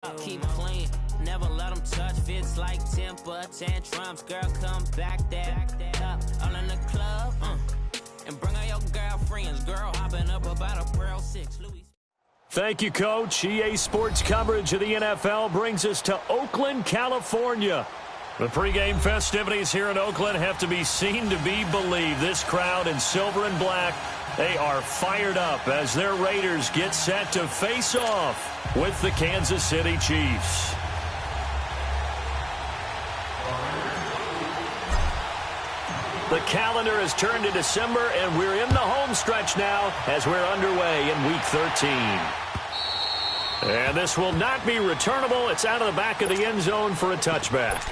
Keep clean, never let them touch. Fits like temper tantrums. Girl, come back that up. All in the club, and bring all your girlfriends. Girl, hopping up about a Pearl 6. Louis. Thank you, Coach. EA Sports coverage of the NFL brings us to Oakland, California. The pregame festivities here in Oakland have to be seen to be believed. This crowd in silver and black, they are fired up as their Raiders get set to face off with the Kansas City Chiefs. The calendar has turned to December, and we're in the home stretch now as we're underway in Week 13. And this will not be returnable. It's out of the back of the end zone for a touchback.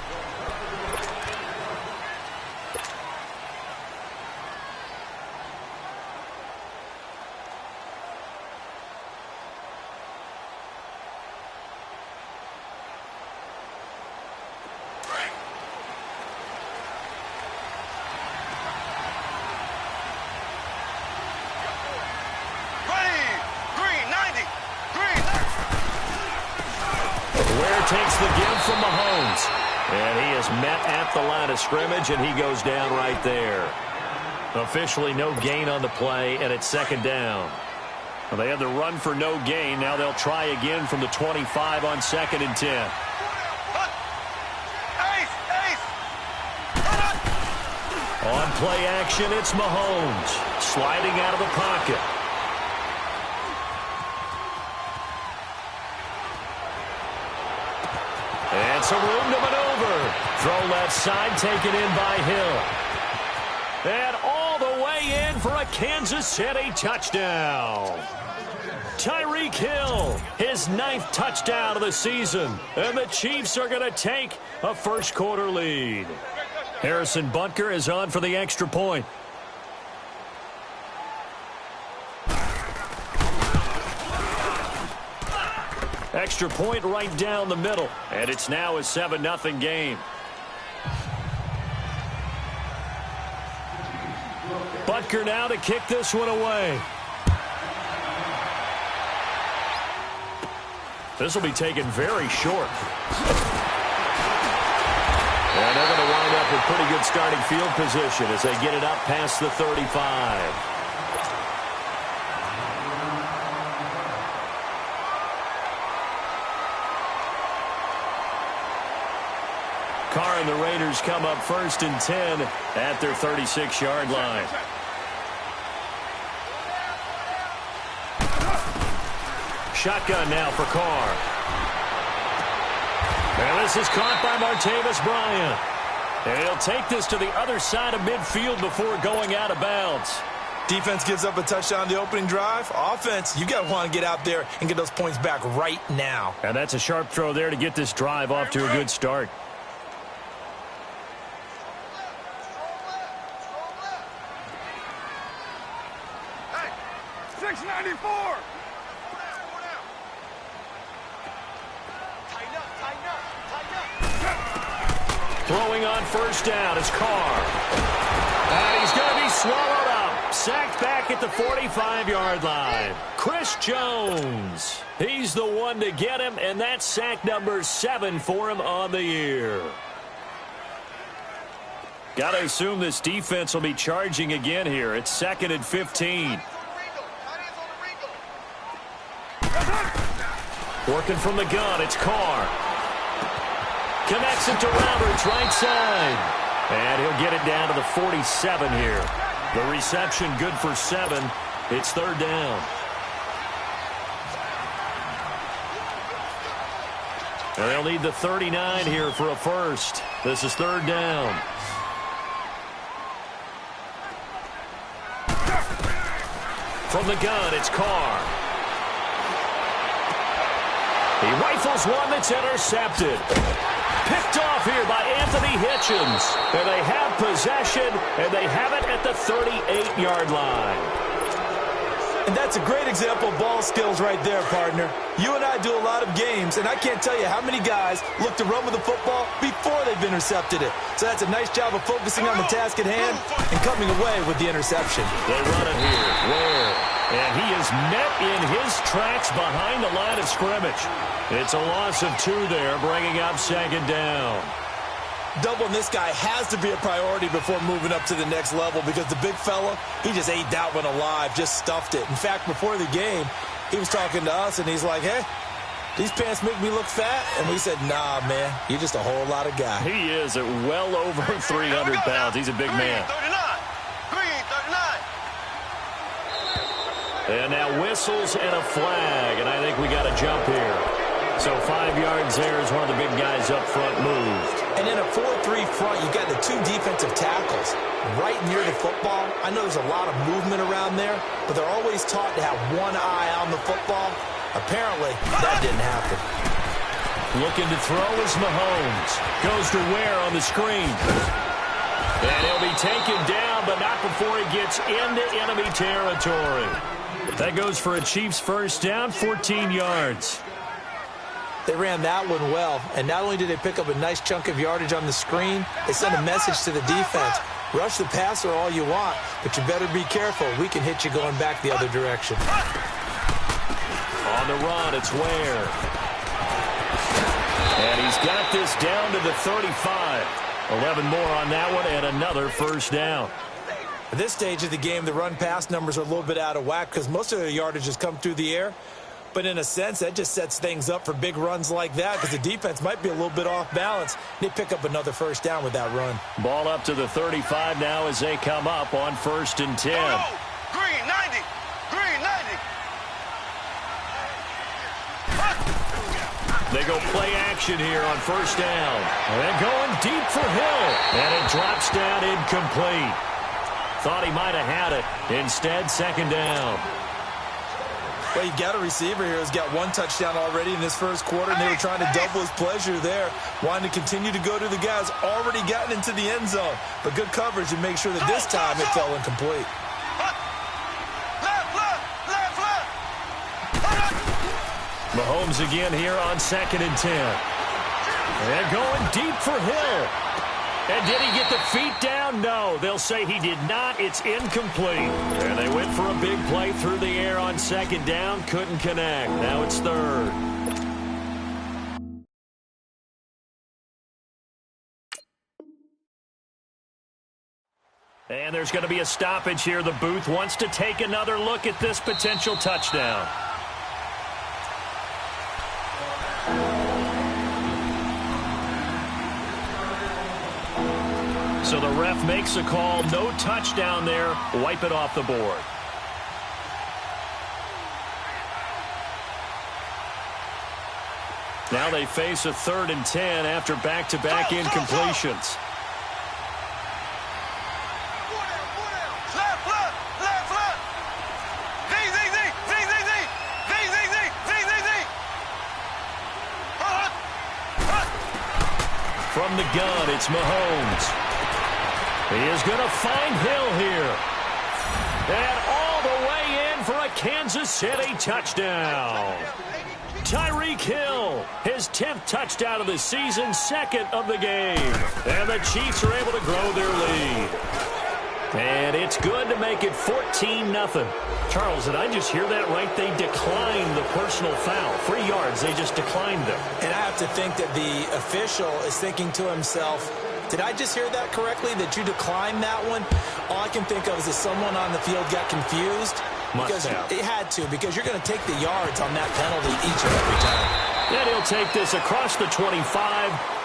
Takes the give from Mahomes. And he is met at the line of scrimmage, and he goes down right there. Officially no gain on the play, and it's second down. Well, they had the run for no gain. Now they'll try again from the 25 on 2nd and 10. On play action, it's Mahomes. Sliding out of the pocket. And some room to maneuver. Throw left side, taken in by Hill. And all the way in for a Kansas City touchdown. Tyreek Hill, his 9th touchdown of the season. And the Chiefs are going to take a first-quarter lead. Harrison Butker is on for the extra point. Extra point right down the middle. And it's now a 7-0 game. Butker now to kick this one away. This will be taken very short. And they're going to wind up with pretty good starting field position as they get it up past the 35. Carr and the Raiders come up 1st and 10 at their 36-yard line. Shotgun now for Carr. And this is caught by Martavis Bryant. And he'll take this to the other side of midfield before going out of bounds. Defense gives up a touchdown the opening drive. Offense, you got to want to get out there and get those points back right now. And that's a sharp throw there to get this drive off to a good start. Throwing on first down is Carr. And he's going to be swallowed up. Sacked back at the 45-yard line. Chris Jones. He's the one to get him, and that's sack number 7 for him on the year. Got to assume this defense will be charging again here. It's 2nd and 15. Working from the gun, it's Carr. Connects it to Roberts, right side. And he'll get it down to the 47 here. The reception good for 7. It's 3rd down. And they'll need the 39 here for a first. This is 3rd down. From the gun, it's Carr. He rifles one that's intercepted. Picked off here by Anthony Hitchens. And they have possession, and they have it at the 38-yard line. And that's a great example of ball skills right there, partner. You and I do a lot of games, and I can't tell you how many guys look to run with the football before they've intercepted it. So that's a nice job of focusing on the task at hand and coming away with the interception. They run it here. Where? And he is met in his tracks behind the line of scrimmage. It's a loss of 2 there, bringing up 2nd down. Doubling this guy has to be a priority before moving up to the next level because the big fella, he just ate that one alive, just stuffed it. In fact, before the game, he was talking to us, and he's like, hey, these pants make me look fat? And we said, nah, man, you're just a whole lot of guy. He is at well over 300 pounds. He's a big man. And now whistles and a flag, and I think we got a jump here. So 5 yards there as one of the big guys up front moved. And in a 4-3 front, you got the 2 defensive tackles right near the football. I know there's a lot of movement around there, but they're always taught to have one eye on the football. Apparently, that didn't happen. Looking to throw is Mahomes. Goes to Ware on the screen. And he'll be taken down, but not before he gets into enemy territory. That goes for a Chiefs first down, 14 yards. They ran that one well, and not only did they pick up a nice chunk of yardage on the screen, they sent a message to the defense. Rush the passer all you want, but you better be careful. We can hit you going back the other direction. On the run, it's Ware. And he's got this down to the 35. 11 more on that one, and another first down. At this stage of the game, the run-pass numbers are a little bit out of whack because most of their yardage has come through the air. But in a sense, that just sets things up for big runs like that because the defense might be a little bit off balance. They pick up another first down with that run. Ball up to the 35 now as they come up on 1st and 10. Green 90. Green 90. They go play action here on 1st down. And going deep for Hill. And it drops down incomplete. Thought he might have had it. Instead, 2nd down. Well, you got a receiver here who's got 1 touchdown already in this first quarter, and they were trying to double his pleasure there, wanting to continue to go to the guys already gotten into the end zone. But good coverage to make sure that this time it fell incomplete. Mahomes again here on 2nd and 10. And going deep for Hill. And did he get the feet down? No, they'll say he did not. It's incomplete. And they went for a big play through the air on 2nd down. Couldn't connect. Now it's 3rd. And there's going to be a stoppage here. The booth wants to take another look at this potential touchdown. So the ref makes a call. No touchdown there. Wipe it off the board. Now they face a 3rd and 10 after back-to-back incompletions. From the gun, it's Mahomes. He is going to find Hill here. And all the way in for a Kansas City touchdown. Tyreek Hill, his 10th touchdown of the season, 2nd of the game. And the Chiefs are able to grow their lead. And it's good to make it 14-0. Charles, did I just hear that right? They declined the personal foul. 3 yards, they just declined them. And I have to think that the official is thinking to himself, did I just hear that correctly, that you declined that one? All I can think of is that someone on the field got confused. Must have. It had to, because you're going to take the yards on that penalty each and every time. Then he'll take this across the 25,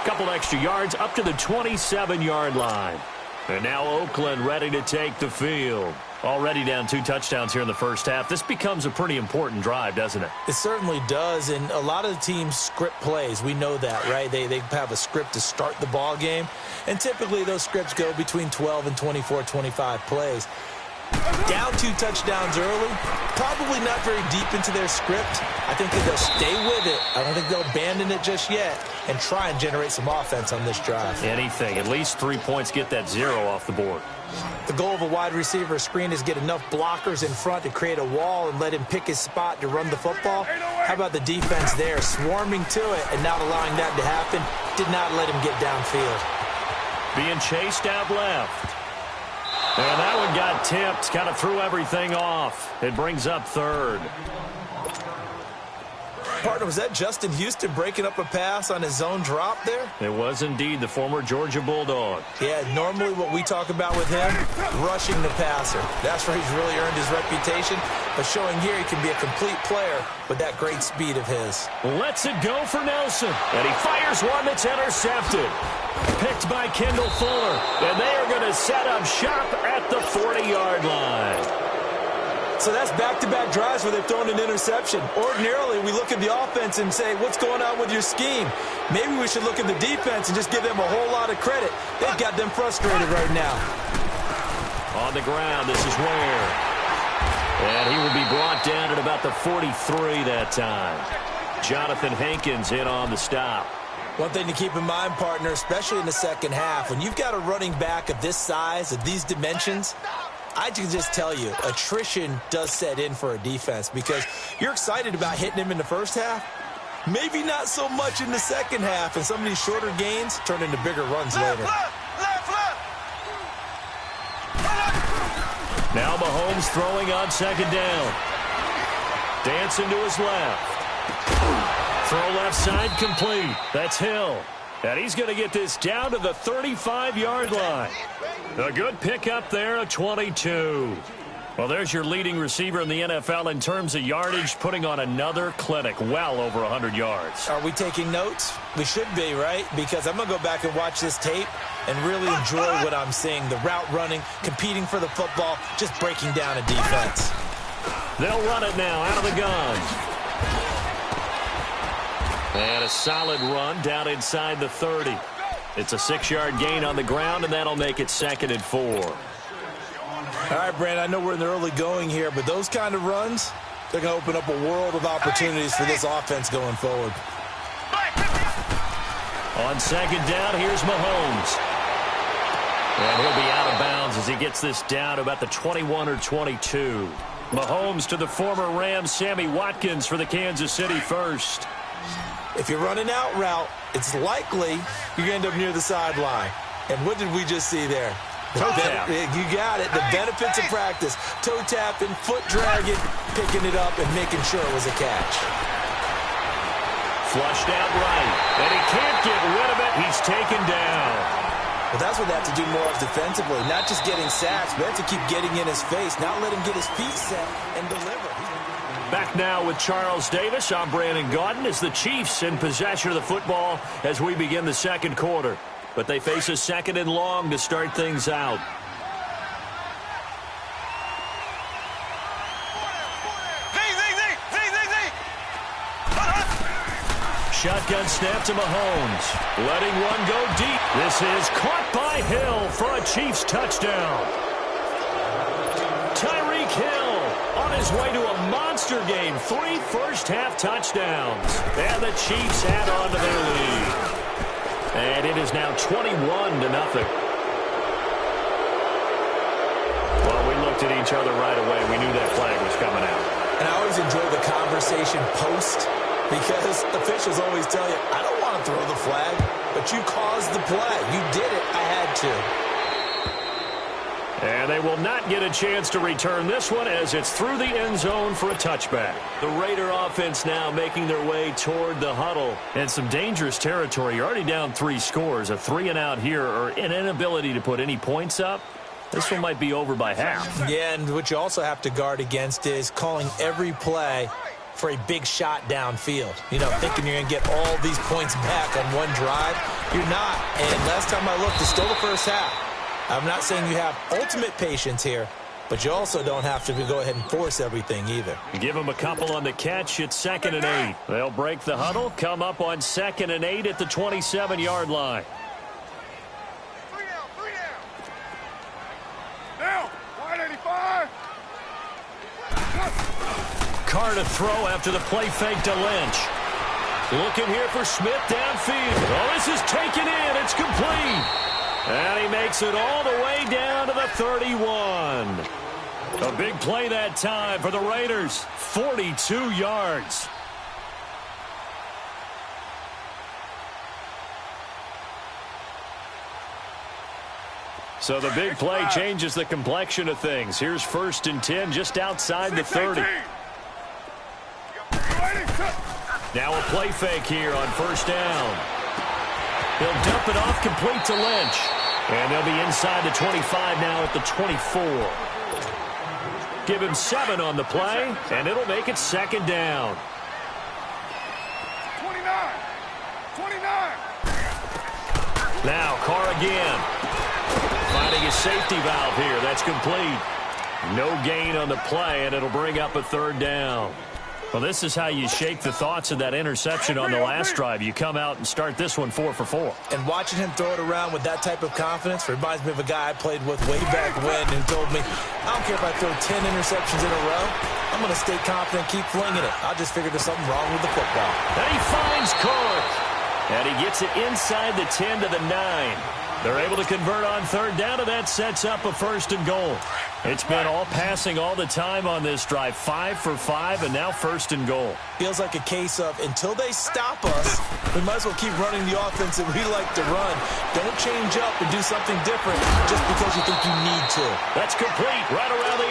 couple extra yards, up to the 27-yard line. And now Oakland ready to take the field. Already down 2 touchdowns here in the first half. This becomes a pretty important drive, doesn't it? It certainly does, and a lot of the teams script plays. We know that, right? They have a script to start the ball game, and typically those scripts go between 12 and 24, 25 plays. Down 2 touchdowns early, probably not very deep into their script. I think that they'll stay with it. I don't think they'll abandon it just yet and try and generate some offense on this drive. Anything. At least 3 points, get that 0 off the board. The goal of a wide receiver screen is get enough blockers in front to create a wall and let him pick his spot to run the football. How about the defense there, swarming to it and not allowing that to happen? Did not let him get downfield. Being chased out left. And that one got tipped, kind of threw everything off. It brings up third. Partner, was that Justin Houston breaking up a pass on his zone drop there? It was indeed the former Georgia Bulldog. Yeah, normally what we talk about with him, rushing the passer. That's where he's really earned his reputation. But showing here he can be a complete player with that great speed of his. Lets it go for Nelson. And he fires one that's intercepted. Picked by Kendall Fuller. And they are going to set up shop at the 40-yard line. So that's back-to-back drives where they've thrown an interception. Ordinarily, we look at the offense and say, what's going on with your scheme? Maybe we should look at the defense and just give them a whole lot of credit. They've got them frustrated right now. On the ground, this is Ware. And he will be brought down at about the 43 that time. Jonathan Hankins in on the stop. One thing to keep in mind, partner, especially in the second half, when you've got a running back of this size, of these dimensions, I can just tell you, attrition does set in for a defense because you're excited about hitting him in the first half. Maybe not so much in the second half, and some of these shorter gains turn into bigger runs later. Now Mahomes throwing on second down. Dancing to his left. Throw left side complete. That's Hill. And he's going to get this down to the 35-yard line. A good pickup there, a 22. Well, there's your leading receiver in the NFL in terms of yardage, putting on another clinic, well over 100 yards. Are we taking notes? We should be, right? Because I'm going to go back and watch this tape and really enjoy what I'm seeing. The route running, competing for the football, just breaking down a defense. They'll run it now out of the gun. And a solid run down inside the 30. It's a 6-yard gain on the ground, and that'll make it 2nd and 4. All right, Brand, I know we're in the early going here, but those kind of runs, they're going to open up a world of opportunities for this offense going forward. On second down, here's Mahomes. And he'll be out of bounds as he gets this down to about the 21 or 22. Mahomes to the former Rams, Sammy Watkins for the Kansas City first. If you're running out route, it's likely you're going to end up near the sideline. And what did we just see there? Toe tap. You got it. The benefits of practice. Toe tapping, foot dragging, picking it up, and making sure it was a catch. Flushed out right. And he can't get rid of it. He's taken down. Well, that's what they have to do more of defensively. Not just getting sacks, but they have to keep getting in his face. Not let him get his feet set and deliver. Back now with Charles Davis. I'm Brandon Gaudin as the Chiefs in possession of the football as we begin the second quarter. But they face a 2nd and long to start things out. Shotgun snap to Mahomes. Letting one go deep. This is caught by Hill for a Chiefs touchdown. Tyreek Hill on his way to a monster game. 3 first-half touchdowns. And the Chiefs add on to their lead. And it is now 21-0. Well, we looked at each other right away. We knew that flag was coming out. And I always enjoy the conversation post because officials always tell you, I don't want to throw the flag, but you caused the play. You did it. I had to. And they will not get a chance to return this one as it's through the end zone for a touchback. The Raider offense now making their way toward the huddle. And some dangerous territory. You're already down 3 scores. A 3-and-out here or an inability to put any points up. This one might be over by half. Yeah, and what you also have to guard against is calling every play for a big shot downfield. You know, thinking you're going to get all these points back on one drive. You're not. And last time I looked, it's still the first half. I'm not saying you have ultimate patience here, but you also don't have to go ahead and force everything either. Give them a couple on the catch. It's 2nd and 8. They'll break the huddle, come up on 2nd and 8 at the 27-yard line. 3 down. Down. 185. Carr to throw after the play fake to Lynch. Looking here for Smith downfield. Oh, this is taken in. It's complete. And he makes it all the way down to the 31. A big play that time for the Raiders. 42 yards. So the big play changes the complexion of things. Here's 1st and 10 just outside the 30. Now a play fake here on 1st down. He'll dump it off complete to Lynch. And they'll be inside the 25 now at the 24. Give him 7 on the play, and it'll make it 2nd down. 29. Now Carr again. Finding a safety valve here. That's complete. No gain on the play, and it'll bring up a 3rd down. Well, this is how you shake the thoughts of that interception on the last drive. You come out and start this one 4 for 4. And watching him throw it around with that type of confidence reminds me of a guy I played with way back when and told me, I don't care if I throw 10 interceptions in a row. I'm going to stay confident, keep flinging it. I just figured there's something wrong with the football. And he finds Carr. And he gets it inside the 10 to the 9. They're able to convert on 3rd down, and that sets up a 1st and goal. It's been all passing all the time on this drive. 5 for 5, and now 1st and goal. Feels like a case of until they stop us, we might as well keep running the offense that we like to run. Don't change up and do something different just because you think you need to. That's complete right around the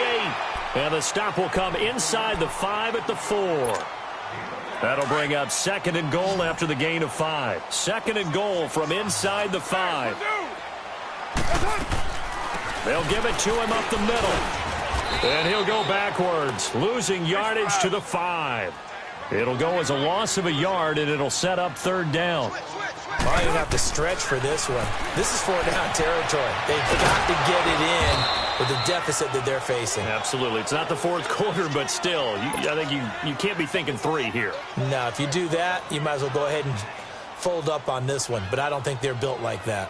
8. And the stop will come inside the 5 at the 4. That'll bring up 2nd and goal after the gain of 5. 2nd and goal from inside the 5. They'll give it to him up the middle. And he'll go backwards, losing yardage to the 5. It'll go as a loss of a yard, and it'll set up 3rd down. Might even have to stretch for this one. This is 4th down territory. They've got to get it in with the deficit that they're facing. Absolutely. It's not the 4th quarter, but still, I think you can't be thinking 3 here. No, if you do that, you might as well go ahead and fold up on this one, but I don't think they're built like that.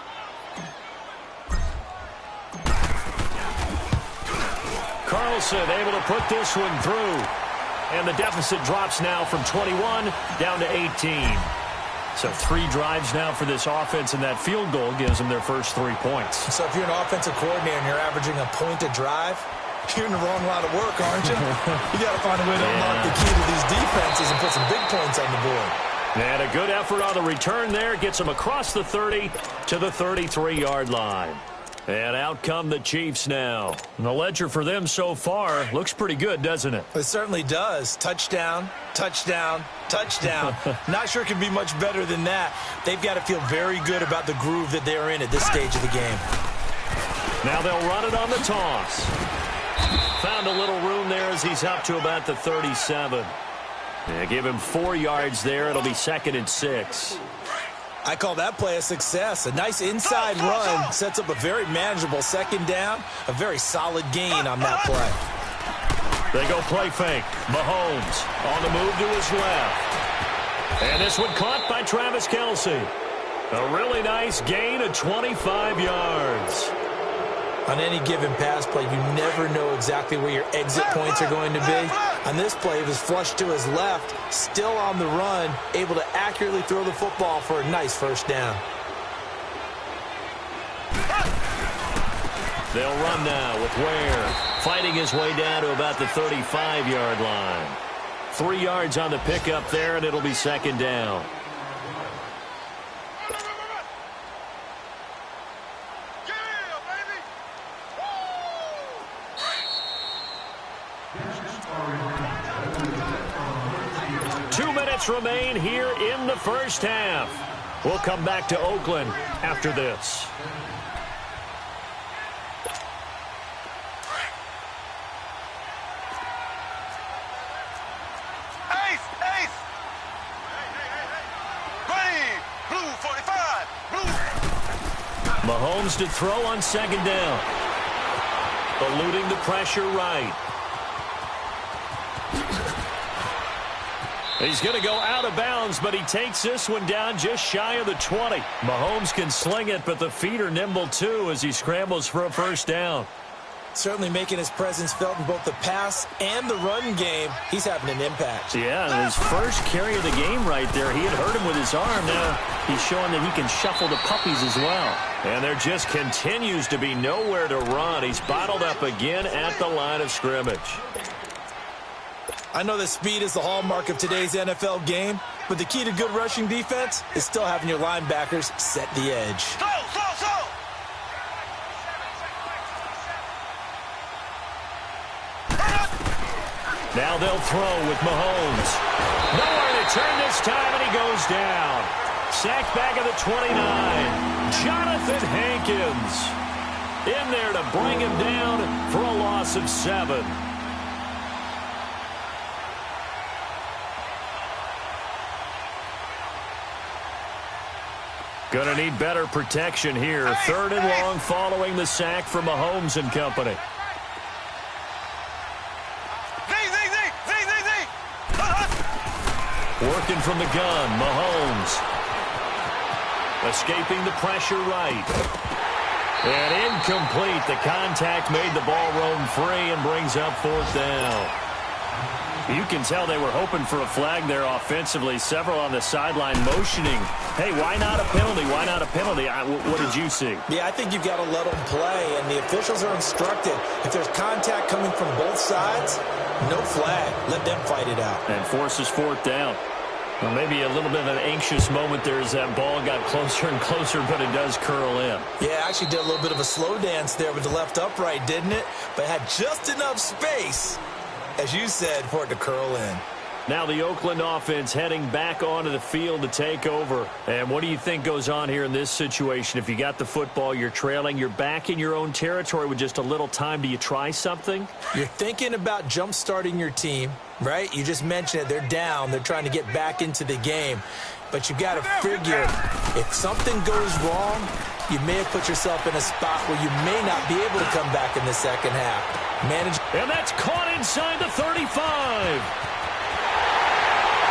Carlson able to put this one through. And the deficit drops now from 21 down to 18. So 3 drives now for this offense, and that field goal gives them their first 3 points. So if you're an offensive coordinator and you're averaging a point a drive, you're in the wrong line of work, aren't you? You got to find a way to unlock the key to these defenses and put some big points on the board. And a good effort on the return there gets them across the 30 to the 33-yard line. And out come the Chiefs now. And the ledger for them so far looks pretty good, doesn't it? It certainly does. Touchdown, touchdown, touchdown. Not sure it could be much better than that. They've got to feel very good about the groove that they're in at this stage of the game. Now they'll run it on the toss. Found a little room there as he's up to about the 37. They give him 4 yards there. It'll be 2nd and 6. I call that play a success. A nice inside run sets up a very manageable 2nd down. A very solid gain on that play. They go play fake. Mahomes on the move to his left. And this one caught by Travis Kelce. A really nice gain of 25 yards. On any given pass play, you never know exactly where your exit points are going to be. On this play, he was flushed to his left, still on the run, able to accurately throw the football for a nice 1st down. They'll run now with Ware fighting his way down to about the 35-yard line. 3 yards on the pickup there, and it'll be 2nd down. Remain here in the first half. We'll come back to Oakland after this. Ace! Ready! Blue 45! Blue! Mahomes to throw on 2nd down. Eluding the pressure right. He's going to go out of bounds, but he takes this one down just shy of the 20. Mahomes can sling it, but the feet are nimble too as he scrambles for a 1st down. Certainly making his presence felt in both the pass and the run game. He's having an impact. Yeah, his first carry of the game right there. He had hurt him with his arm. Now he's showing that he can shuffle the puppies as well. And there just continues to be nowhere to run. He's bottled up again at the line of scrimmage. I know that speed is the hallmark of today's NFL game, but the key to good rushing defense is still having your linebackers set the edge. Now they'll throw with Mahomes. Nowhere to turn this time, and he goes down. Sacked back at the 29. Jonathan Hankins in there to bring him down for a loss of 7. Going to need better protection here. 3rd and long following the sack from Mahomes and company. Working from the gun, Mahomes. Escaping the pressure right. And incomplete. The contact made the ball roam free and brings up 4th down. You can tell they were hoping for a flag there offensively. Several on the sideline motioning. Hey, why not a penalty? Why not a penalty? What did you see? Yeah, I think you've got to let them play, and the officials are instructed. If there's contact coming from both sides, no flag. Let them fight it out. And forces 4th down. Well, maybe a little bit of an anxious moment there as that ball got closer and closer, but it does curl in. Yeah, actually did a little bit of a slow dance there with the left upright, didn't it? But had just enough space, as you said, for it to curl in. Now the Oakland offense heading back onto the field to take over. And what do you think goes on here in this situation? If you got the football, you're trailing, you're back in your own territory with just a little time. Do you try something? You're thinking about jump-starting your team, right? You just mentioned it. They're down. They're trying to get back into the game. But you got to figure if something goes wrong, you may have put yourself in a spot where you may not be able to come back in the second half. And that's caught inside the 35.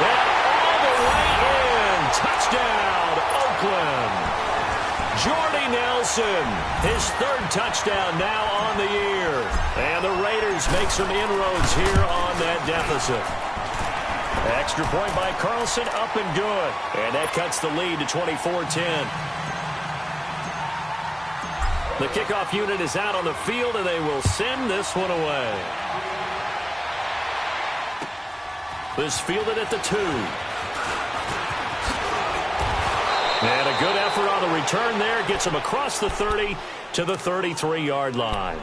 And all the way in. Touchdown, Oakland. Jordy Nelson, his 3rd touchdown now on the year. And the Raiders make some inroads here on that deficit. Extra point by Carlson, up and good. And that cuts the lead to 24-10. The kickoff unit is out on the field, and they will send this one away. This fielded at the 2. And a good effort on the return there. Gets him across the 30 to the 33-yard line.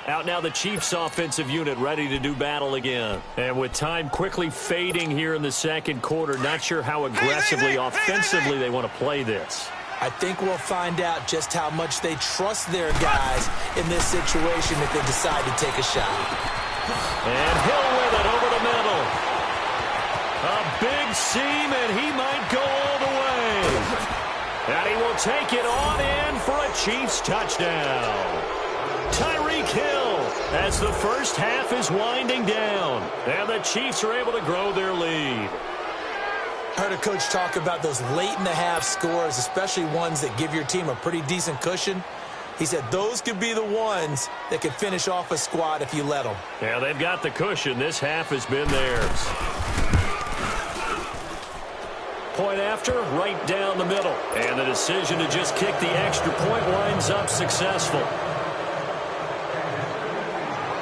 Out now the Chiefs offensive unit ready to do battle again. And with time quickly fading here in the second quarter, not sure how aggressively offensively they want to play this. I think we'll find out just how much they trust their guys in this situation if they decide to take a shot. And Hill with it over the middle. A big seam, and he might go all the way. And he will take it on in for a Chiefs touchdown. Tyreek Hill as the first half is winding down. And the Chiefs are able to grow their lead. I heard a coach talk about those late-in-the-half scores, especially ones that give your team a pretty decent cushion. He said those could be the ones that could finish off a squad if you let them. Yeah, they've got the cushion. This half has been theirs. Point after, right down the middle. And the decision to just kick the extra point winds up successful.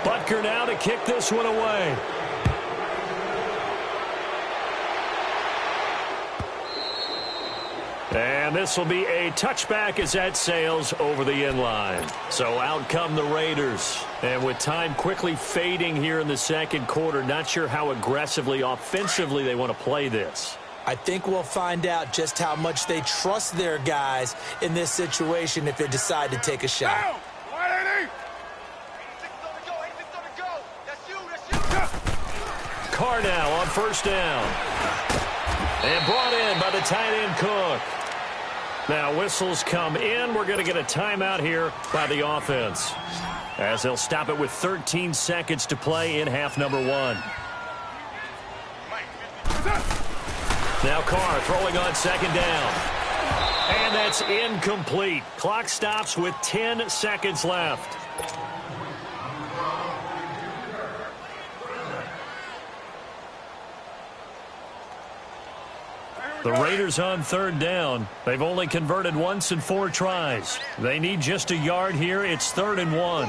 Butker now to kick this one away. And this will be a touchback as that sails over the inline. So out come the Raiders. And with time quickly fading here in the second quarter, not sure how aggressively, offensively they want to play this. I think we'll find out just how much they trust their guys in this situation if they decide to take a shot. Carr now on first down. And brought in by the tight end Cook. Now whistles come in. We're going to get a timeout here by the offense, as they'll stop it with 13 seconds to play in half number 1. Now Carr throwing on second down. And that's incomplete. Clock stops with 10 seconds left. The Raiders on third down. They've only converted once in 4 tries. They need just a yard here. It's 3rd and 1.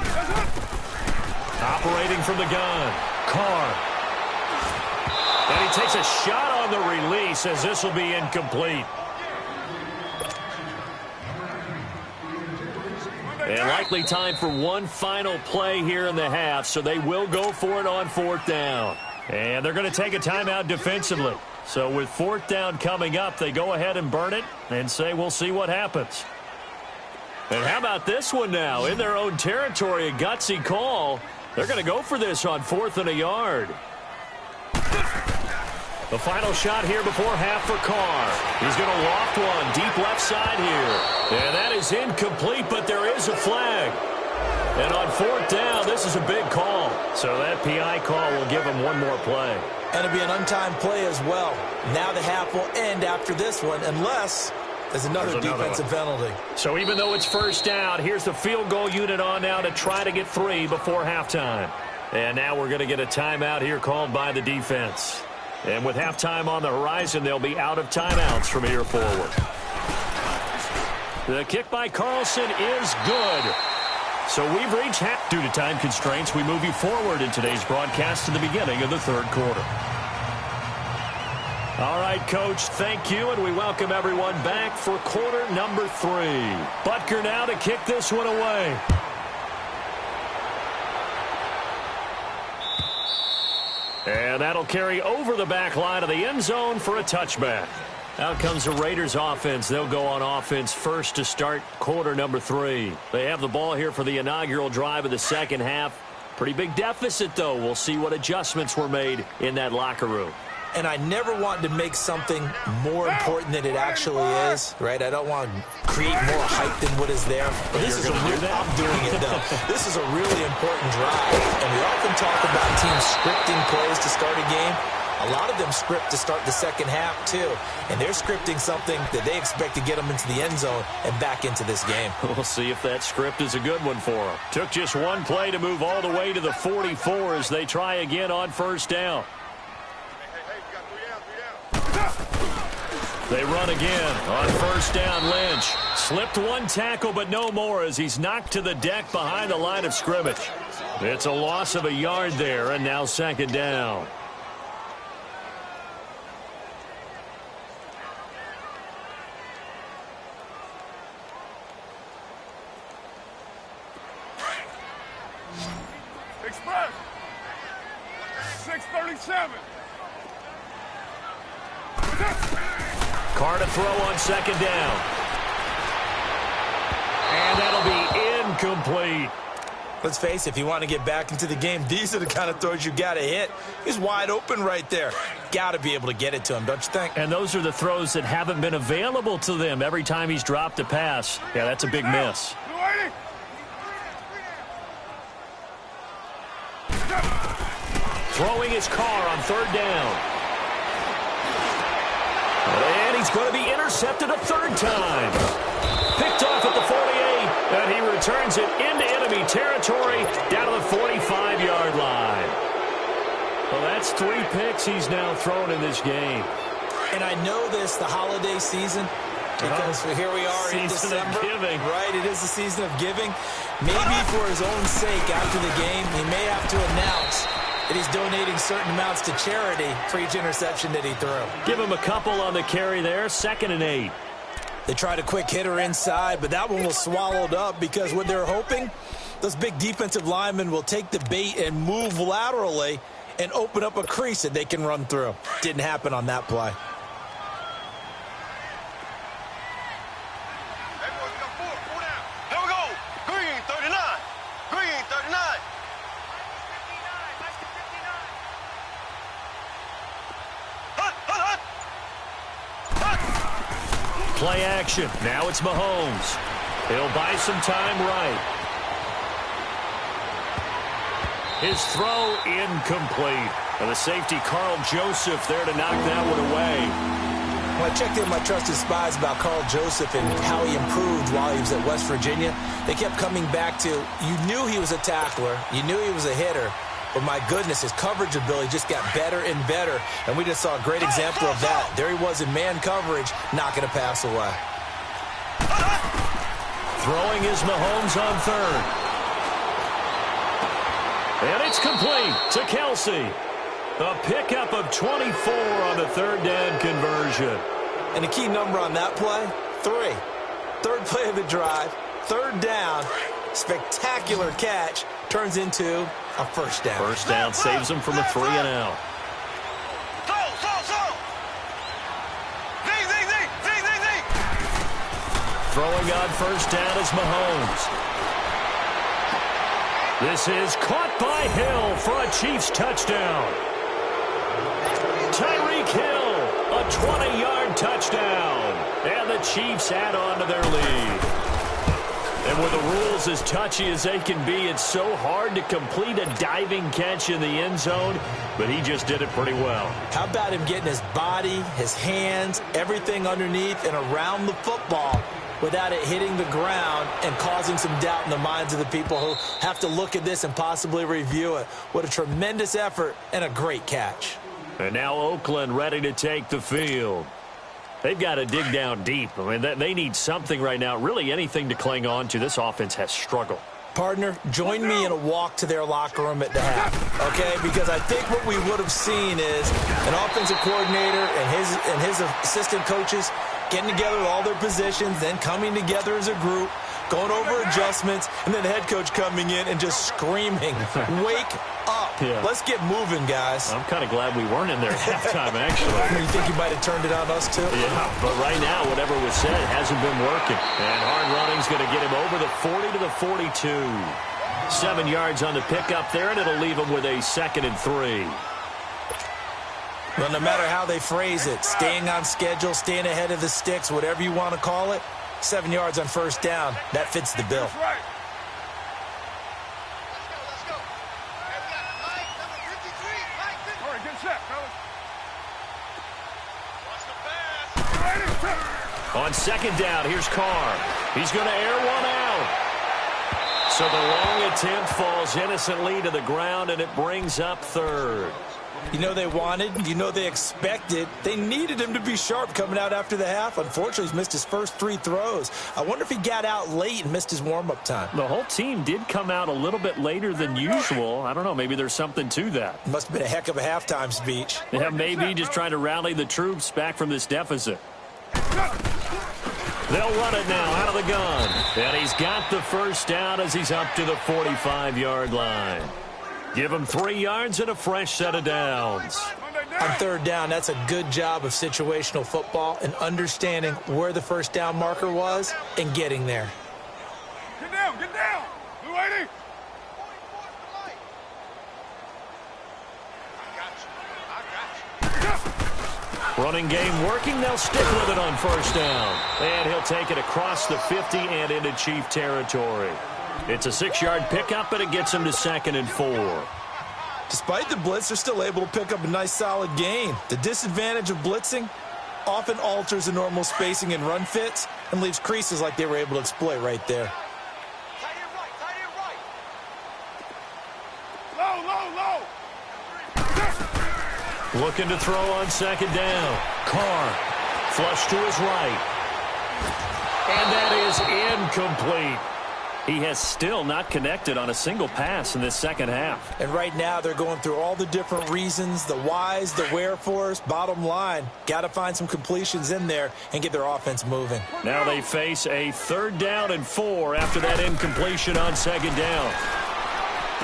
Operating from the gun. Carr. And he takes a shot on the release as this will be incomplete. And likely time for one final play here in the half, so they will go for it on 4th down. And they're going to take a timeout defensively. So with fourth down coming up, they go ahead and burn it and say we'll see what happens. And how about this one now? In their own territory, a gutsy call. They're going to go for this on 4th and a yard. The final shot here before half for Carr. He's going to loft one deep left side here. And that is incomplete, but there is a flag. And on 4th down, this is a big call. So that PI call will give him one more play. And it'll be an untimed play as well. Now the half will end after this one, unless there's another defensive penalty. So even though it's first down, here's the field goal unit on now to try to get 3 before halftime. And now we're going to get a timeout here called by the defense. And with halftime on the horizon, they'll be out of timeouts from here forward. The kick by Carlson is good. So we've reached half. Due to time constraints, we move you forward in today's broadcast to the beginning of the third quarter. All right, Coach, thank you, and we welcome everyone back for quarter number 3. Butker now to kick this one away. And that'll carry over the back line of the end zone for a touchback. Out comes the Raiders offense. They'll go on offense first to start quarter number 3. They have the ball here for the inaugural drive of the second half. Pretty big deficit, though. We'll see what adjustments were made in that locker room. And I never want to make something more important than it actually is, right? I don't want to create more hype than what is there. But this is I'm doing it, though. This is a really important drive. And we often talk about teams scripting plays to start a game. A lot of them script to start the second half, too. And they're scripting something that they expect to get them into the end zone and back into this game. We'll see if that script is a good one for them. Took just one play to move all the way to the 44 as they try again on first down. They run again on first down. Lynch slipped one tackle, but no more as he's knocked to the deck behind the line of scrimmage. It's a loss of a yard there, and now second down. Express. 637. Carr to throw on second down. And that'll be incomplete. Let's face it, if you want to get back into the game, these are the kind of throws you got to hit. He's wide open right there. Got to be able to get it to him, don't you think? And those are the throws that haven't been available to them every time he's dropped a pass. Yeah, that's a big miss. Throwing his Carr on third down. And he's going to be intercepted a third time. Picked off at the 48, and he returns it into enemy territory down to the 45-yard line. Well, that's 3 picks he's now thrown in this game. And I know this, the holiday season, because here we are in December. Giving. Right, it is the season of giving. Maybe for his own sake after the game, he may have to announce that he's donating certain amounts to charity for each interception that he threw. Give him a couple on the carry there, 2nd and 8. They tried a quick hitter inside, but that one was swallowed up because what they're hoping, those big defensive linemen will take the bait and move laterally and open up a crease that they can run through. Didn't happen on that play. Here we go. Green 39. Green 39. Play action. Now it's Mahomes. He'll buy some time right. His throw incomplete. And the safety, Carl Joseph, there to knock that one away. When I checked in my trusted spies about Carl Joseph and how he improved while he was at West Virginia, they kept coming back to, you knew he was a tackler, you knew he was a hitter, but my goodness, his coverage ability just got better and better, and we just saw a great example of that. There he was in man coverage, knocking a pass away. Throwing is Mahomes on third. And it's complete to Kelsey. A pickup of 24 on the third down conversion. And the key number on that play, 3. Third play of the drive, third down, spectacular catch, turns into a first down. First down saves them from a 3-and-out. Throwing on first down is Mahomes. This is caught by Hill for a Chiefs touchdown. Tyreek Hill, a 20-yard touchdown. And the Chiefs add on to their lead. And with the rules as touchy as they can be, it's so hard to complete a diving catch in the end zone, but he just did it pretty well. How about him getting his body, his hands, everything underneath and around the football without it hitting the ground and causing some doubt in the minds of the people who have to look at this and possibly review it. What a tremendous effort and a great catch. And now Oakland ready to take the field. They've got to dig down deep. I mean, they need something right now, really anything to cling on to. This offense has struggled. Partner, join me in a walk to their locker room at the half, okay? Because I think what we would have seen is an offensive coordinator and his assistant coaches getting together with all their positions, then coming together as a group, going over adjustments, and then the head coach coming in and just screaming, wake up. Yeah. Let's get moving, guys. I'm kind of glad we weren't in there at halftime, actually. You think you might have turned it on us, too? Yeah, but right now, whatever was said hasn't been working. And hard running's going to get him over the 40 to the 42. 7 yards on the pickup there, and it'll leave him with a 2nd and 3. Well, no matter how they phrase it, staying on schedule, staying ahead of the sticks, whatever you want to call it, 7 yards on first down, that fits the bill. That's right. Let's go. Hey, we got Mike, number 53. Mike, 53. All right, get set, fellas. Watch the pass. On 2nd down, here's Carr. He's going to air one out. So the long attempt falls innocently to the ground, and it brings up 3rd. You know they wanted, you know they expected. They needed him to be sharp coming out after the half. Unfortunately, he's missed his first 3 throws. I wonder if he got out late and missed his warm-up time. The whole team did come out a little bit later than usual. I don't know, maybe there's something to that. Must have been a heck of a halftime speech. Yeah, maybe just trying to rally the troops back from this deficit. They'll run it now out of the gun. And he's got the first down as he's up to the 45-yard line. Give him 3 yards and a fresh set of downs. On 3rd down, that's a good job of situational football and understanding where the first down marker was and getting there. Get down, get down. Blue 80. Running game working. They'll stick with it on first down. And he'll take it across the 50 and into Chief territory. It's a 6-yard pickup, but it gets him to 2nd and 4. Despite the blitz, they're still able to pick up a nice solid gain. The disadvantage of blitzing often alters the normal spacing and run fits and leaves creases like they were able to exploit right there. Tight end right. Low. Looking to throw on 2nd down. Carr, flush to his right. And that is incomplete. He has still not connected on a single pass in this second half. And right now they're going through all the different reasons, the whys, the wherefores. Bottom line, got to find some completions in there and get their offense moving. Now they face a 3rd down and 4 after that incompletion on 2nd down.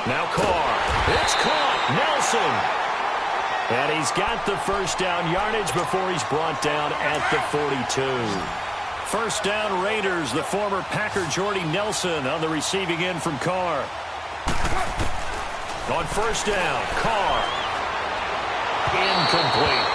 Now Carr. It's caught. Nelson. And he's got the first down yardage before he's brought down at the 42. First down Raiders, the former Packer Jordy Nelson on the receiving end from Carr. On first down, Carr. Incomplete.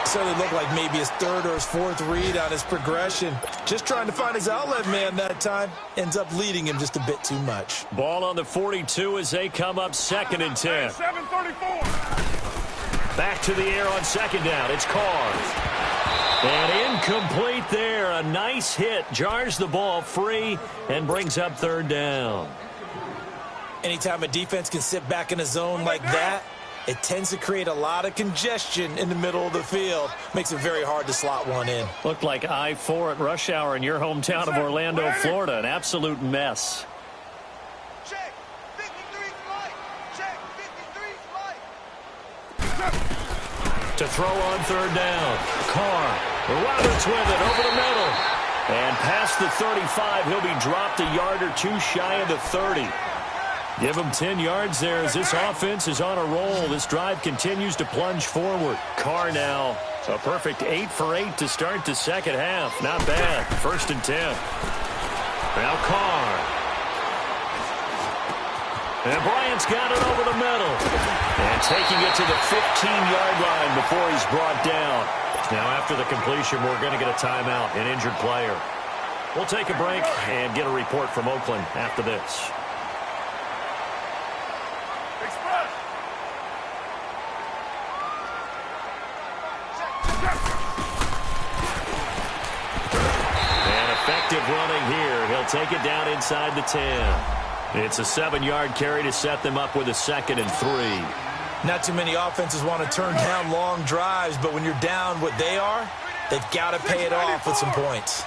So it looked like maybe his 3rd or his 4th read on his progression. Just trying to find his outlet man that time. Ends up leading him just a bit too much. Ball on the 42 as they come up 2nd and 10. 7:34. Back to the air on 2nd down. It's Carr. And incomplete there. A nice hit. Jars the ball free and brings up 3rd down. Anytime a defense can sit back in a zone like that, it tends to create a lot of congestion in the middle of the field. Makes it very hard to slot one in. Looked like I-4 at rush hour in your hometown of Orlando, Florida. An absolute mess. Check. 53 flight. Check. 53 flight. To throw on 3rd down. Carr. Roberts with it over the middle. And past the 35, he'll be dropped a yard or 2 shy of the 30. Give him 10 yards there as this offense is on a roll. This drive continues to plunge forward. Carr now A perfect 8 for 8 to start the second half. Not bad. 1st and 10. Now Carr. And Bryant's got it over the middle. And taking it to the 15-yard line before he's brought down. Now after the completion, we're going to get a timeout, an injured player. We'll take a break and get a report from Oakland after this. Running here. He'll take it down inside the 10. It's a 7-yard carry to set them up with a 2nd and 3. Not too many offenses want to turn down long drives, but when you're down what they are, they've got to pay it off with some points.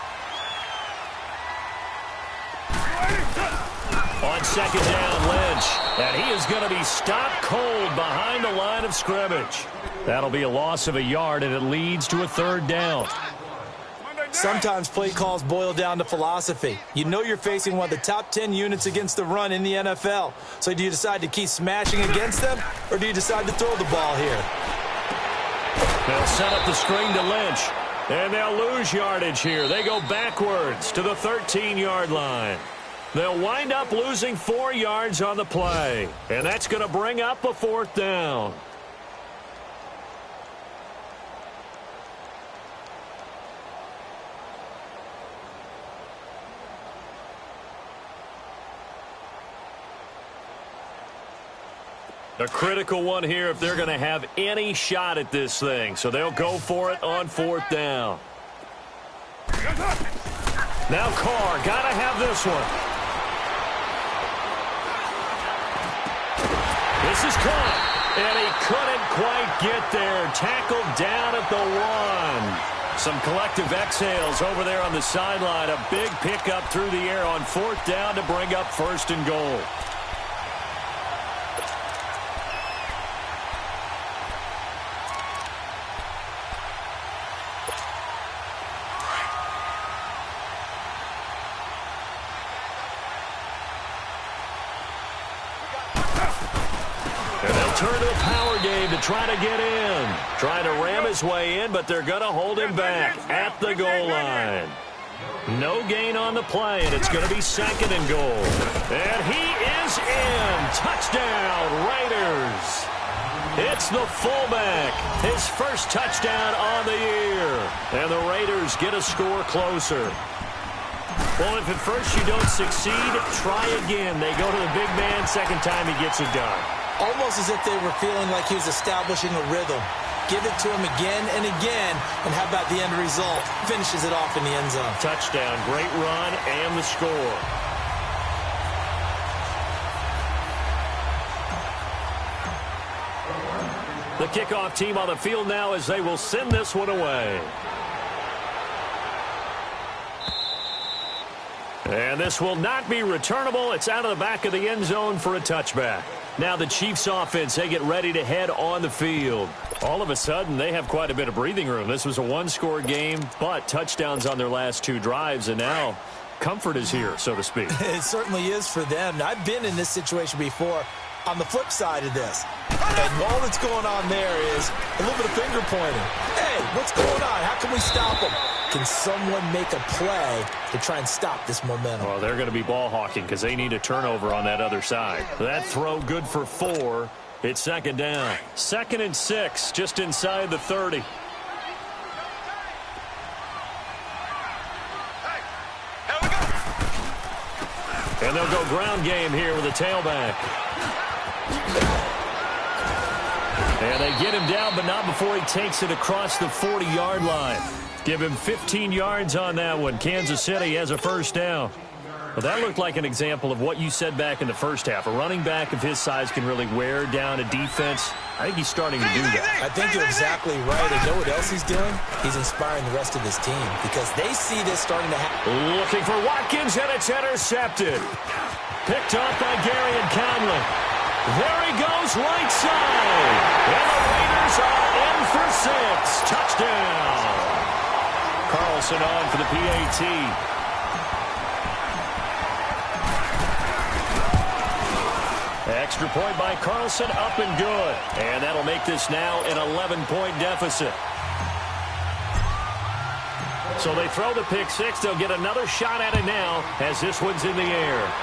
On 2nd down, Lynch. And he is going to be stopped cold behind the line of scrimmage. That'll be a loss of a yard, and it leads to a 3rd down. Sometimes play calls boil down to philosophy. You know you're facing one of the top 10 units against the run in the NFL. So do you decide to keep smashing against them, or do you decide to throw the ball here? They'll set up the screen to Lynch, and they'll lose yardage here. They go backwards to the 13-yard line. They'll wind up losing 4 yards on the play, and that's going to bring up a 4th down. A critical one here if they're going to have any shot at this thing. So they'll go for it on 4th down. Now Carr, got to have this one. This is caught. And he couldn't quite get there. Tackled down at the 1. Some collective exhales over there on the sideline. A big pickup through the air on 4th down to bring up 1st and goal. Turn to the power game to try to get in. Trying to ram his way in, but they're going to hold him back at the goal line. No gain on the play, and it's going to be 2nd and goal. And he is in. Touchdown, Raiders. It's the fullback. His first touchdown on the year. And the Raiders get a score closer. Well, if at first you don't succeed, try again. They go to the big man. Second time he gets it done. Almost as if they were feeling like he was establishing a rhythm. Give it to him again and again, and how about the end result? Finishes it off in the end zone. Touchdown, great run, and the score. The kickoff team on the field now as they will send this one away. And this will not be returnable. It's out of the back of the end zone for a touchback. Now the Chiefs offense, they get ready to head on the field. All of a sudden, they have quite a bit of breathing room. This was a one-score game, but touchdowns on their last 2 drives, and now comfort is here, so to speak. It certainly is for them. I've been in this situation before on the flip side of this. And all that's going on there is a little bit of finger pointing. Hey, what's going on? How can we stop them? Can someone make a play to try and stop this momentum? Well, they're going to be ball hawking because they need a turnover on that other side. That throw good for 4. It's 2nd down. 2nd and 6, just inside the 30. And they'll go ground game here with a tailback. And they get him down, but not before he takes it across the 40-yard line. Give him 15 yards on that one. Kansas City has a first down. Well, that looked like an example of what you said back in the first half. A running back of his size can really wear down a defense. I think he's starting to do that. I think you're exactly right. And know what else he's doing? He's inspiring the rest of his team because they see this starting to happen. Looking for Watkins, and it's intercepted. Picked off by Gary and Conley. There he goes, right side. And the Raiders are in for 6. Touchdown. Carlson on for the PAT. Extra point by Carlson, up and good. And that'll make this now an 11-point deficit. So they throw the pick six. They'll get another shot at it now as this one's in the air.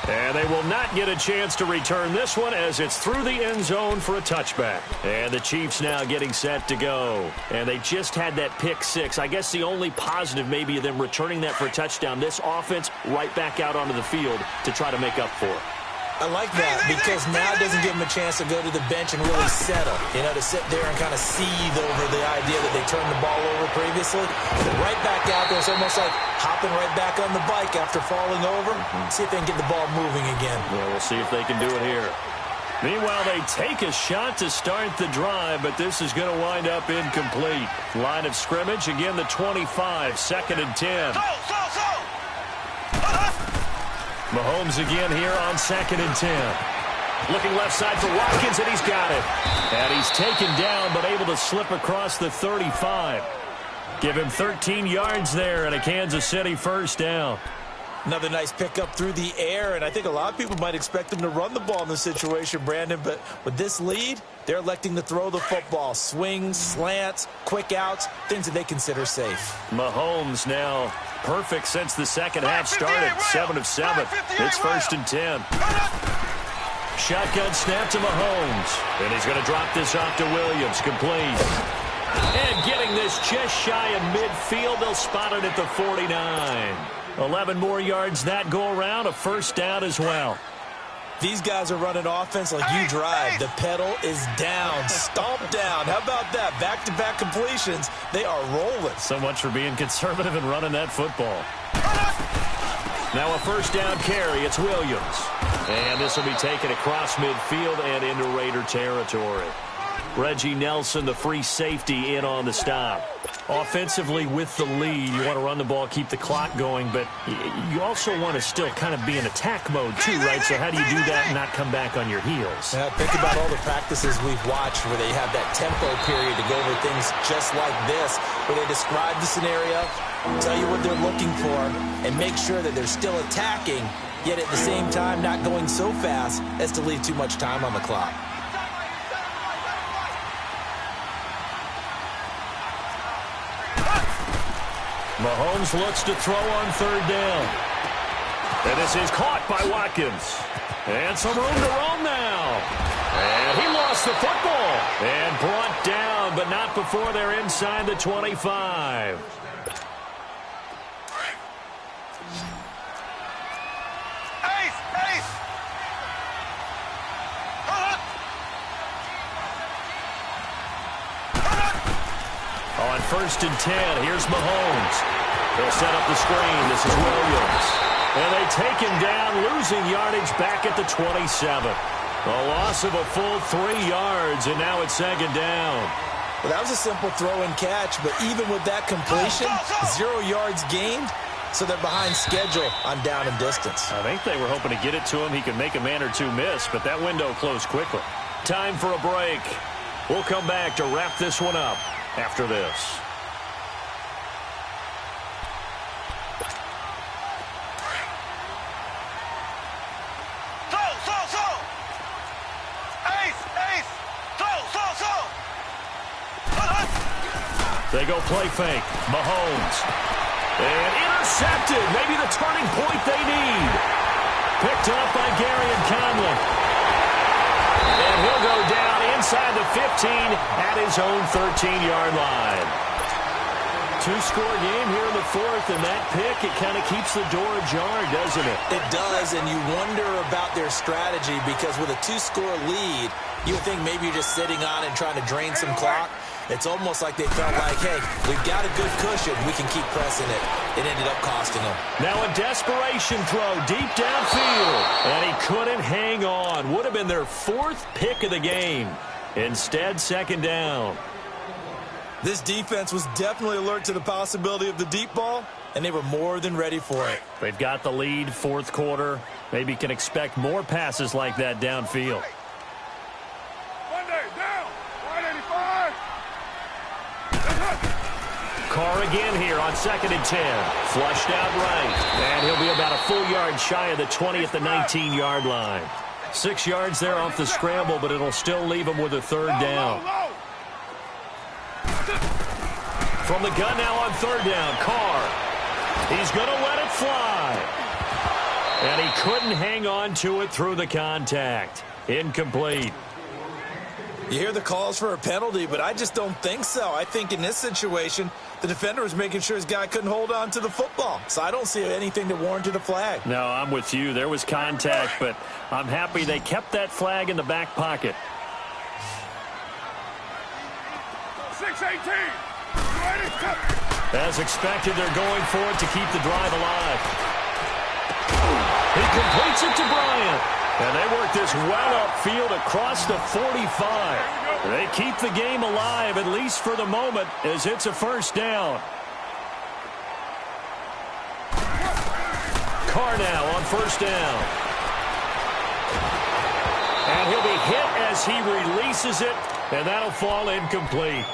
And they will not get a chance to return this one as it's through the end zone for a touchback. And the Chiefs now getting set to go. And they just had that pick six. I guess the only positive maybe of them returning that for a touchdown. This offense right back out onto the field to try to make up for it. I like that because now it doesn't give them a chance to go to the bench and really settle. You know, to sit there and kind of seethe over the idea that they turned the ball over previously. But right back out there, it's almost like hopping right back on the bike after falling over. See if they can get the ball moving again. Yeah, we'll see if they can do it here. Meanwhile, they take a shot to start the drive, but this is going to wind up incomplete. Line of scrimmage, again the 25, 2nd and 10. Mahomes again here on 2nd and 10. Looking left side for Watkins, and he's got it. And he's taken down, but able to slip across the 35. Give him 13 yards there and a Kansas City first down. Another nice pickup through the air, and I think a lot of people might expect them to run the ball in this situation, Brandon, but with this lead, they're electing to throw the football. Swings, slants, quick outs, things that they consider safe. Mahomes now perfect since the second half started. 7 of 7. It's 1st and 10. Shotgun snap to Mahomes. And he's going to drop this off to Williams. Complete. And getting this just shy of midfield. They'll spot it at the 49. 11 more yards that go around. A first down as well. These guys are running offense like you drive. The pedal is down, stomped down. How about that? Back-to-back completions. They are rolling. So much for being conservative and running that football. Now a first down carry. It's Williams. And this will be taken across midfield and into Raider territory. Reggie Nelson, the free safety, in on the stop. Offensively with the lead, you want to run the ball, keep the clock going, but you also want to still kind of be in attack mode too, right? So how do you do that and not come back on your heels? Yeah, think about all the practices we've watched where they have that tempo period to go over things just like this, where they describe the scenario, tell you what they're looking for, and make sure that they're still attacking, yet at the same time not going so fast as to leave too much time on the clock. Mahomes looks to throw on third down. And this is caught by Watkins. And some room to roam now. And he lost the football. And brought down, but not before they're inside the 25. On 1st and 10, here's Mahomes. They'll set up the screen. This is Williams. And they take him down, losing yardage back at the 27. A loss of a full 3 yards, and now it's 2nd down. Well, that was a simple throw and catch, but even with that completion, 0 yards gained, so they're behind schedule on down and distance. I think they were hoping to get it to him. He could make a man or two miss, but that window closed quickly. Time for a break. We'll come back to wrap this one up after this. They go play fake. Mahomes. And intercepted. Maybe the turning point they need. Picked up by Gary and Conley. And he'll go down inside the 15 at his own 13-yard line. Two-score game here in the fourth, and that pick, it kind of keeps the door ajar, doesn't it? It does, and you wonder about their strategy because with a two-score lead, you would think maybe you're just sitting on and trying to drain some clock. It's almost like they felt like, hey, we've got a good cushion. We can keep pressing it. It ended up costing them. Now a desperation throw deep downfield. And he couldn't hang on. Would have been their fourth pick of the game. Instead, 2nd down. This defense was definitely alert to the possibility of the deep ball, and they were more than ready for it. They've got the lead, fourth quarter. Maybe can expect more passes like that downfield. Carr again here on 2nd and 10. Flushed out right. And he'll be about a full yard shy of the 20 at the 19-yard line. 6 yards there off the scramble, but it'll still leave him with a 3rd down. From the gun now on third down, Carr. He's going to let it fly. And he couldn't hang on to it through the contact. Incomplete. You hear the calls for a penalty, but I just don't think so. I think in this situation, the defender was making sure his guy couldn't hold on to the football. So I don't see anything that warranted a flag. No, I'm with you. There was contact, but I'm happy they kept that flag in the back pocket. 6-18. As expected, they're going for it to keep the drive alive. He completes it to Bryant. And they work this well upfield across the 45. They keep the game alive, at least for the moment, as it's a first down. Carr now on first down. And he'll be hit as he releases it, and that'll fall incomplete.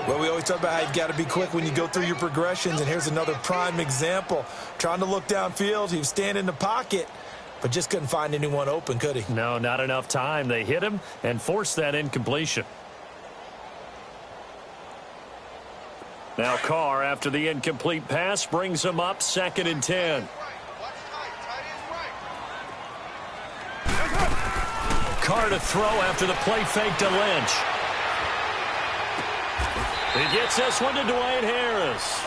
Well, we always talk about how you've got to be quick when you go through your progressions, and here's another prime example. Trying to look downfield, he was standing in the pocket, but just couldn't find anyone open, could he? No, not enough time. They hit him and forced that incompletion. Now Carr, after the incomplete pass, brings him up 2nd and 10. Carr to throw after the play fake to Lynch. He gets this one to Dwayne Harris.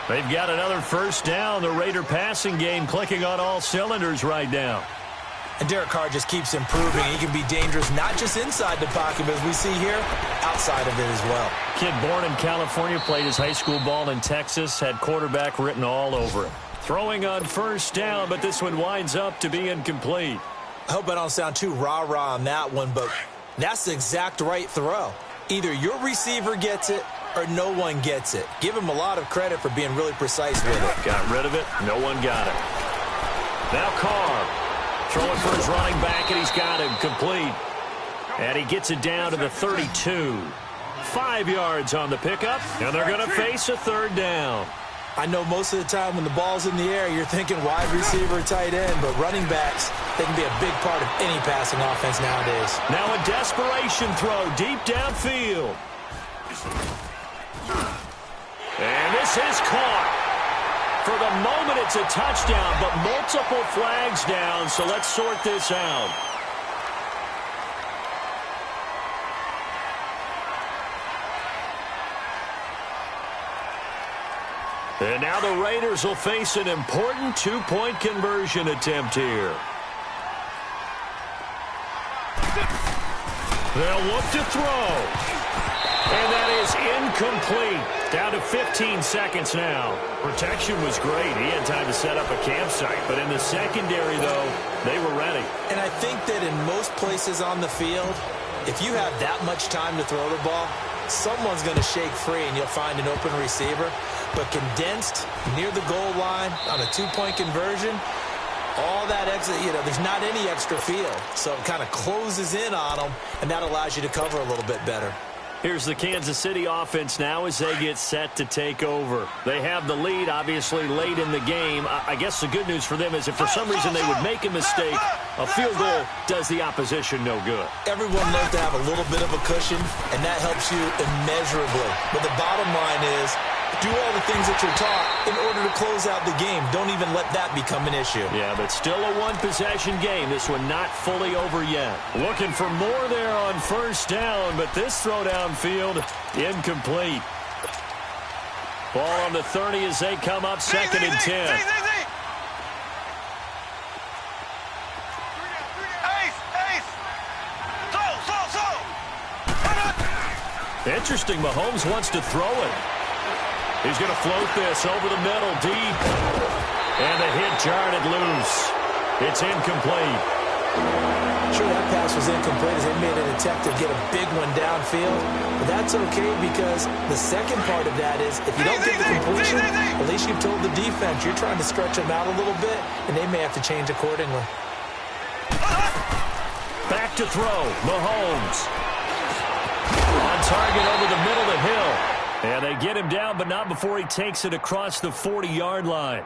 They've got another first down. The Raider passing game clicking on all cylinders right now. And Derek Carr just keeps improving. He can be dangerous not just inside the pocket, but as we see here, outside of it as well. Kid born in California, played his high school ball in Texas, had quarterback written all over him. Throwing on first down, but this one winds up to be incomplete. I hope I don't sound too rah-rah on that one, but that's the exact right throw. Either your receiver gets it or no one gets it. Give him a lot of credit for being really precise with it. Got rid of it. No one got it. Now Carr throwing for his running back, and he's got him complete. And he gets it down to the 32. 5 yards on the pickup, and they're going to face a third down. I know most of the time when the ball's in the air, you're thinking wide receiver, tight end, but running backs, they can be a big part of any passing offense nowadays. Now a desperation throw deep downfield. And this is caught. For the moment, it's a touchdown, but multiple flags down, so let's sort this out. And now the Raiders will face an important two-point conversion attempt here. They'll look to throw. And that is incomplete. Down to 15 seconds now. Protection was great. He had time to set up a campsite. But in the secondary, though, they were ready. And I think that in most places on the field, if you have that much time to throw the ball, someone's going to shake free and you'll find an open receiver. But condensed near the goal line on a two-point conversion, all that extra, there's not any extra field. So it kind of closes in on them, and that allows you to cover a little bit better. Here's the Kansas City offense now as they get set to take over. They have the lead, obviously, late in the game. I guess the good news for them is if for some reason they would make a mistake, a field goal does the opposition no good. Everyone loves to have a little bit of a cushion, and that helps you immeasurably. But the bottom line is, do all the things that you're taught in order to close out the game. Don't even let that become an issue. Yeah, but still a one-possession game. This one not fully over yet. Looking for more there on first down, but this throw downfield incomplete. Ball on the 30 as they come up 2nd and 10. Interesting, Mahomes wants to throw it. He's going to float this over the middle deep. And the hit jarred it loose. It's incomplete. Sure, that pass was incomplete as they made an attempt to get a big one downfield. But that's okay because the second part of that is if you don't get the completion, at least you've told the defense you're trying to stretch them out a little bit, and they may have to change accordingly. Back to throw. Mahomes. On target over the middle to Hill. And they get him down, but not before he takes it across the 40-yard line.